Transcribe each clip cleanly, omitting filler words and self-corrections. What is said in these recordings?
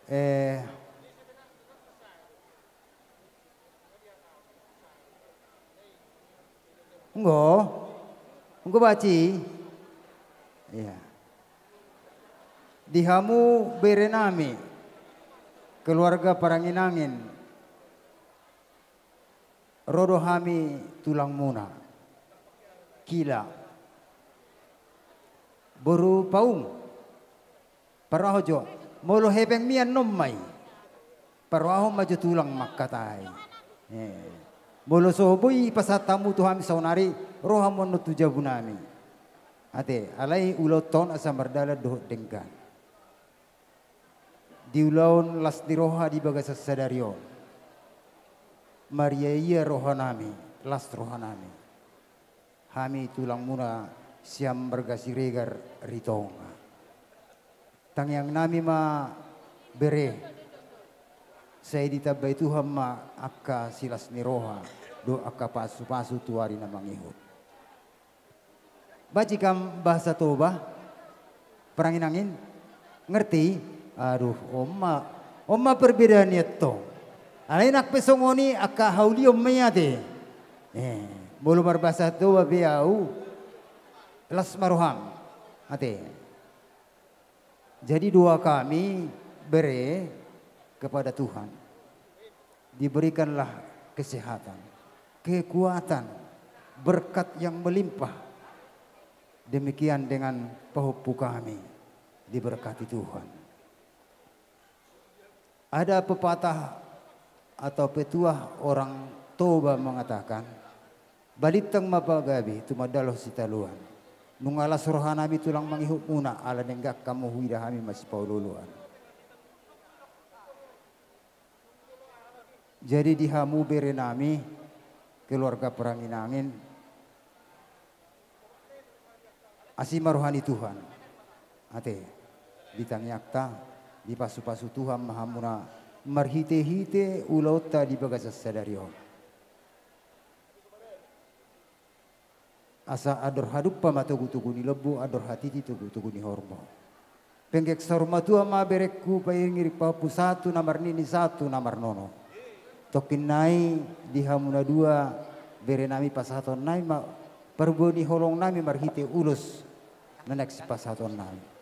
Eh, enggak, enggak baci. Iya. Dihamu berenami keluarga Paranginangin rodo hami tulang muna kila boru paung parahojo molo hebeng mian nommai paraho maju tulang makatai molo soboi pasatamu tu hami saunari rohamon tu jabunami ate alai uloton asa mardala doh denggan diulaun las diroha di bagas sadario Maria iya rohanami las rohanami hami tulang muna siam bergasi regar ritonga tang yang nami ma bere saya ditabai Tuhan ma akka silas niroha do akka pasu tuari na mangihut baci kam bahasa toba Paranginangin ngerti. Aduh, oma perbedaan itu. Alai nak pesongoni akka hauli ommeyate. Bolu berbahasa tu biau las maruham. Ate. Jadi doa kami beri kepada Tuhan. Diberikanlah kesehatan, kekuatan, berkat yang melimpah. Demikian dengan pehupu kami diberkati Tuhan. Ada pepatah atau petuah orang Toba mengatakan, balitang mapagabi tumadaloh sitaluan. Nungala surhanami tulang mangihuk muna ala nenggak kamu huidahami masih paululuan. Jadi dihamu berenami keluarga Paranginangin asima rohani Tuhan. Ate ditanyakta di pasu-pasu Tuhan mahamuna marhite-hite ulauta di bagasas sadario. Asa ador haduppa matugu-tugu ni lebu ador hatiti tugu-tugu ni hormo. Penggek sarmatua ma berekku paingiri papu satu namar nini satu namar nono. Tokin nai di hamuna dua berenami pasaton nai ma perboni holong nami marhite ulus menek pasaton nai.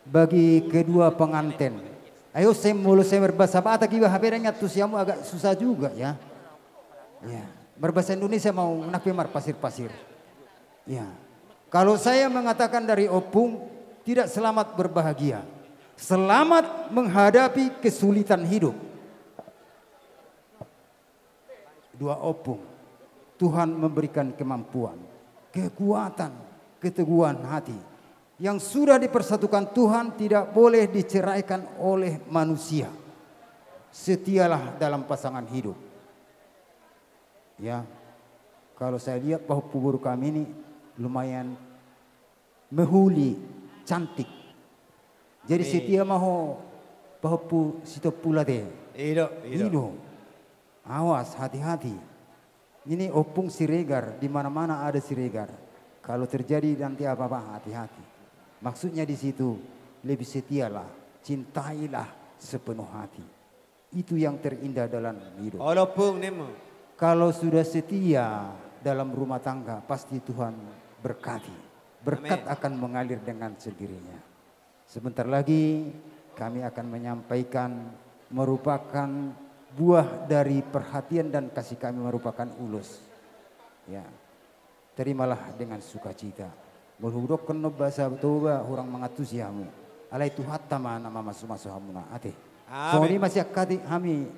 Bagi kedua pengantin, ayo saya berbahasa Batak juga habernya tusiamu agak susah juga ya. Ya, berbahasa Indonesia mau nakpemar pasir-pasir. Ya, kalau saya mengatakan dari opung tidak selamat berbahagia, selamat menghadapi kesulitan hidup. Dua opung, Tuhan memberikan kemampuan, kekuatan, keteguhan hati. Yang sudah dipersatukan Tuhan tidak boleh diceraikan oleh manusia. Setialah dalam pasangan hidup. Ya, kalau saya lihat bahwa pubur kami ini lumayan mehuli, cantik. Jadi setia maho bahwa situ pula deh. Hidup. Awas, hati-hati. Ini opung siregar, di mana-mana ada siregar. Kalau terjadi nanti apa-apa, hati-hati. Maksudnya di situ lebih setialah, cintailah sepenuh hati. Itu yang terindah dalam hidup. Kalau sudah setia dalam rumah tangga, pasti Tuhan berkati. Berkat akan mengalir dengan sendirinya. Sebentar lagi kami akan menyampaikan merupakan buah dari perhatian dan kasih kami merupakan ulus. Ya, terimalah dengan sukacita. Berhudok kena bahasa Toba orang mengatusiamu. Alai Tuhan tama nama masuk hamuna ate. So ini masih akati kami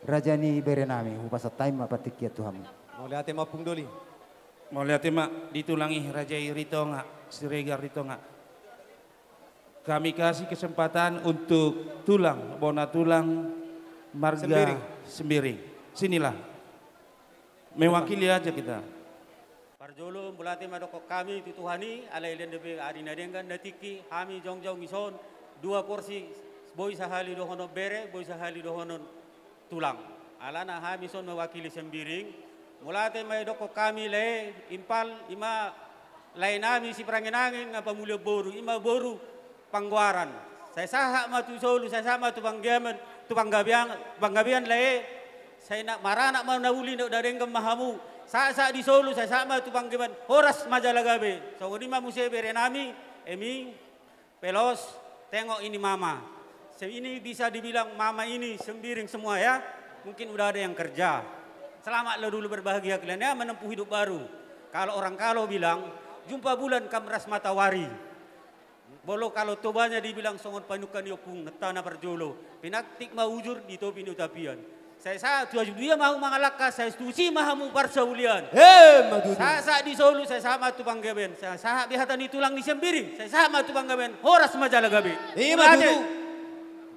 rajani berenami upasa time apa tikia Tuhan. Mau lihat mapung doli. Mau lihat mak ditulangi Raja Ritonga, Siregar Ritonga. Kami kasih kesempatan untuk tulang, bona tulang marga Sembiring. Sinilah. Mewakili aja kita. Parjolo bulate madoko kami tituhani alai lendebe adina dengan natiki kami jongjong mison 2 porsi boy sahali dohono bere boy sahali dohono tulang alana kami son mewakili Sembiring mulate madoko kami le impal ima lainami si Paranginangin ngapa mulia boru ima boru pangguaran Saya sahak ma tu solu, saya sama tu panggabian lae. Saya nak marah nak mau nauli nak darengkem mahamu. Sa di Solo saya sama tu panggabian horas majalagabe. So ini mah musik berenami, emi pelos tengok ini mama. Ini bisa dibilang mama ini sembiring semua ya. Mungkin udah ada yang kerja. Selamatlah dulu berbahagia kalian ya menempuh hidup baru. Kalau orang kalau bilang jumpa bulan kamras matahari. Bolo kalau tobanya dibilang songon panukan yopung netana perjolo. Pinaktik maujur di topi utapian. Saya dia mau mengalahkan saya setuju mahamu parsaulian. Saya di Solo saya sama tu panggaben. Saya bihatan di tulang di sembiring. Saya sama tu panggaben. Horas majalagabe.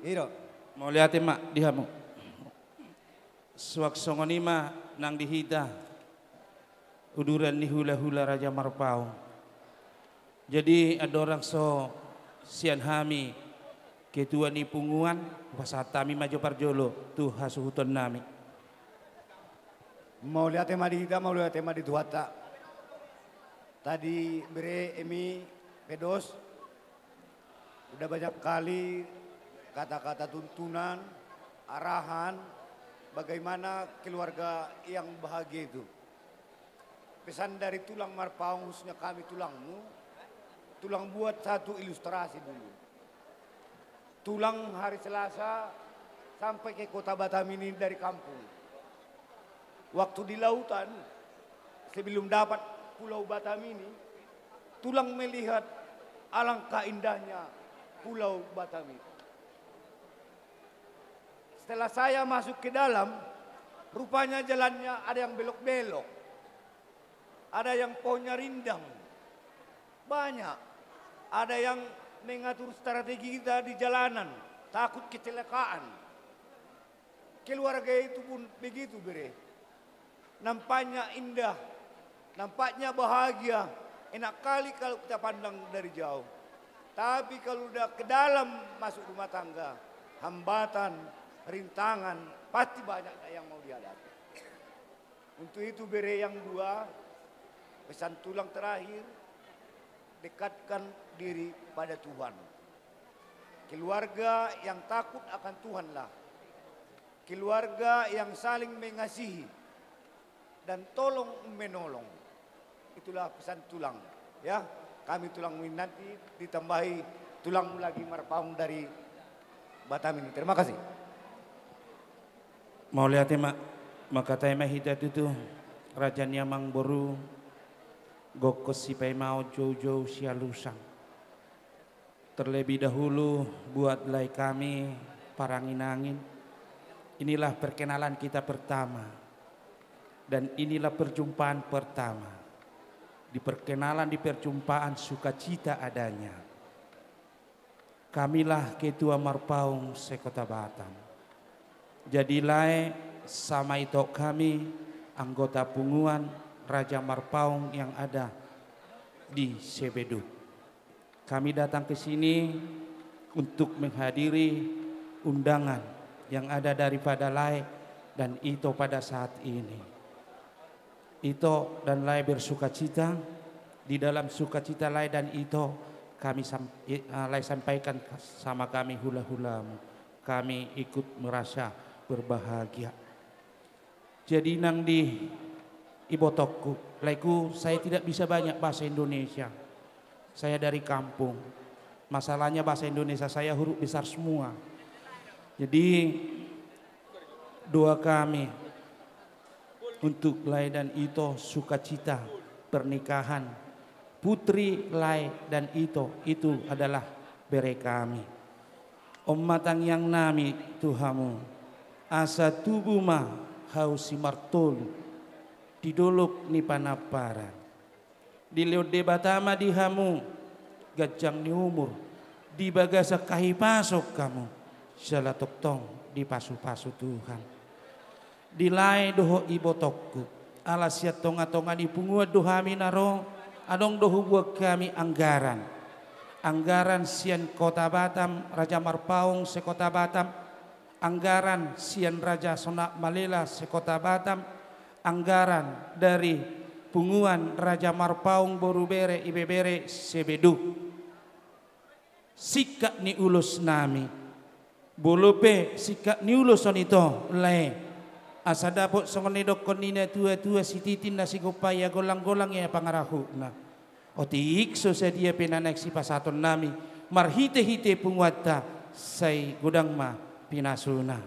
Iro. Mau lihat mak dihamu. Suak songonima nang dihita. Uduran ni hula-hula Raja Marpau. Jadi ada orang so sian hami ketua ni punguan wasatami maju parjolo tuh hasuhuton nami. Mau lihat tema di kita, mau lihat tema di Tuata. Tadi bere emi pedos udah banyak kali kata-kata tuntunan, arahan bagaimana keluarga yang bahagia itu. Pesan dari tulang Marpaung khususnya kami tulangmu, tulang buat satu ilustrasi dulu. Tulang hari Selasa sampai ke kota Batam ini dari kampung. Waktu di lautan sebelum dapat pulau Batam ini, tulang melihat alangkah indahnya pulau Batam itu. Setelah saya masuk ke dalam, rupanya jalannya ada yang belok-belok. Ada yang pohonnya rindang. Banyak. Ada yang mengatur strategi kita di jalanan. Takut kecelakaan. Keluarga itu pun begitu bere. Nampaknya indah. Nampaknya bahagia. Enak kali kalau kita pandang dari jauh. Tapi kalau udah ke dalam masuk rumah tangga. Hambatan, rintangan. Pasti banyak yang mau dihadapi. Untuk itu bere yang dua. Pesan tulang terakhir, dekatkan diri pada Tuhan. Keluarga yang takut akan Tuhanlah. Keluarga yang saling mengasihi dan tolong menolong. Itulah pesan tulang. Ya, kami tulang nanti ditambahi tulangmu lagi Marpaung dari Batam ini. Terima kasih. Mau lihat mak, maka tema hidat itu Raja Niamang Boru. Gokos sipai mau jauh-jauh sialusang. Terlebih dahulu buatlah kami parangin-angin. Inilah perkenalan kita pertama. Dan inilah perjumpaan pertama. Di perkenalan di perjumpaan sukacita adanya. Kamilah ketua Marpaung sekota Batam. Jadilah sama itu kami anggota punguan Raja Marpaung yang ada di Sebedu. Kami datang ke sini untuk menghadiri undangan yang ada daripada Lai dan Ito pada saat ini. Ito dan Lai bersukacita. Di dalam sukacita Lai dan Ito kami Lai sampaikan sama kami hula-hulamu. Kami ikut merasa berbahagia. Jadi nang di Ibotokku, laiku saya tidak bisa banyak bahasa Indonesia. Saya dari kampung. Masalahnya bahasa Indonesia saya huruf besar semua. Jadi doa kami untuk Lai dan Ito sukacita pernikahan putri Lai dan Ito itu adalah bere kami. Om matang yang nami Tuhamu asa tubuh mah hausi martolu didolok ni panaparan. Di leode Batama di hamu gajang ni umur di bagasa kahi pasok kamu salah toktong di pasu-pasu Tuhan. Di lai doho ibotokku ala siat tonga-tonga di pungua dohami naro adong doho buat kami anggaran. Anggaran sian kota Batam Raja Marpaung sekota Batam. Anggaran sian Raja Sonak Malela sekota Batam. Anggaran dari punguan Raja Marpaung Borubere Ibebere Sebedu. sikak ni ulus nami. Bolope sikak ni ulus on ito le. Asa dapot songoni dokon nina tua-tua si titin na si gupaya golang-golang ya pangarahu na. Oti ikso sa dia penanek si pasaton nami. Marhite-hite pungwata say gudang ma pinasuna.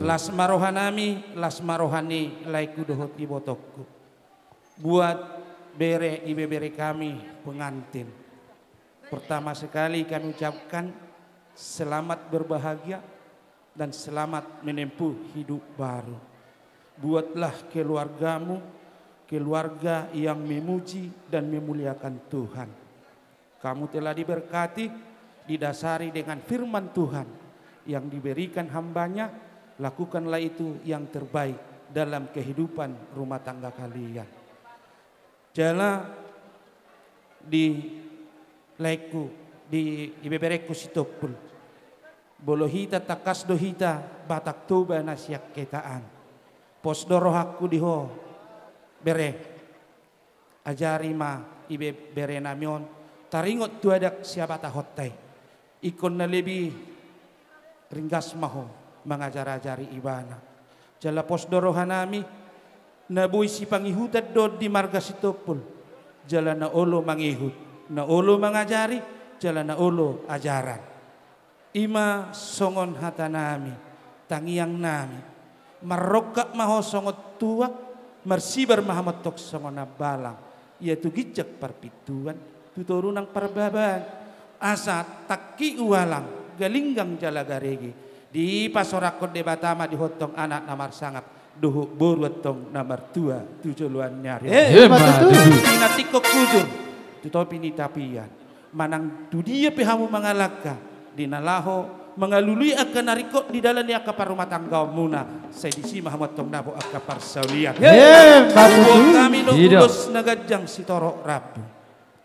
Las marohanami, las marohani lai kudohot ibotokku. Buat bere ibe-bere kami pengantin. Pertama sekali kami ucapkan selamat berbahagia dan selamat menempuh hidup baru. Buatlah keluargamu keluarga yang memuji dan memuliakan Tuhan. Kamu telah diberkati, didasari dengan firman Tuhan yang diberikan hambanya. Lakukanlah itu yang terbaik dalam kehidupan rumah tangga kalian. Jala di laiku di ibebereku sitopul bolohita takas dohita batak toba nasyak ketaan posdorohaku diho bere ajari ma ibe bere namion taringot tuadak siapa tahotai ikon na lebih ringgas maho mengajar-ajari ibana jala posdorohanami nabuy si pangihutat do di marga sitopul jala na olo mangihut na olo mengajari jalan na olo ajaran ima songon hata nami tangiang nami marokak maho songot tua marsibar mahamotok songon balang yaitu gijak perpituan tuturunang perbaban asa taki ualang galinggang jala garegi di pasorakot de batama di hotong anak namar sangap duhuk borwetong namar tua tujuan nyari inatikok kujur tutopi ni tapian manang dudia pehamu mangalaka dinalaho mengalului akan narikot di dalam ni akapar rumah tangga muna saya disi Muhammad tong nabo akapar saulian kami no ulus na gajang si torok rabu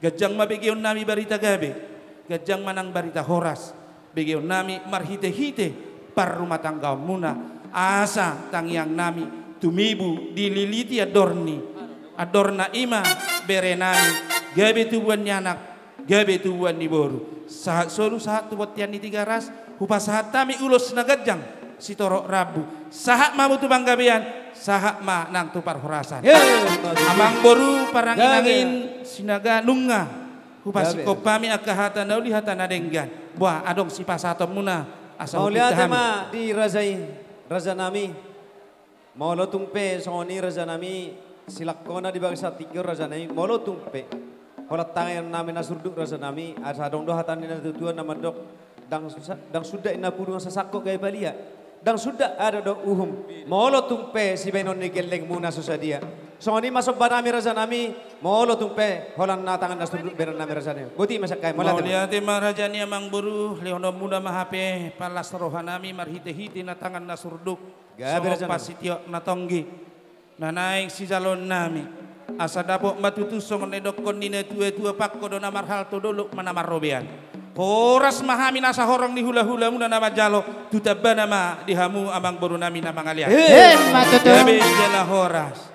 gajang mabegion nami barita gabe gajang manang barita horas begion nami marhite-hite par rumah tangga muna asa tangiang nami tumibu dililiti adorna ima berenami gabe tubuan nyanak gabe tubuan ni boru saat solu saat tubuat tian ni tiga ras hupa saat tami ulos nagajang si torok rabu sahat ma butu banggabean sahat ma nang tupar horasan amang boru parang inangin sinaga nunga hupa si kopami akahata nauli hata nadenggan buah adong si pasatom muna asal mau lihat ma di raza nami mau lo tumpe songoni raza nami silakona di bangsa tiga raza nami mau lo tumpe holat tangan nami nasurduk raza nami asa dong do hatan ina tutuan nama dok dang sudah ina purung sasako gaya balia dang sudah ada dok uhum molo tumpe si benon ni geleng muna susadia songoni masuk banami raza nami molo tumpe holan na tangan nasurduk benon nami raza nami buti masak kay mau lihat raja ni amang buru leono muda mahape palas rohanami marhite-hite na tangan nasurduk so pasitio na tonggi na naik si jalon nami asa dapok matutu songon edokon nina tua-tua pakko do namar hal to dulu manamar robean horas mahami nasa horong ni hula-hula muna nama jalo tutabana ma dihamu amang boru nami nama ngalian gabe jala horas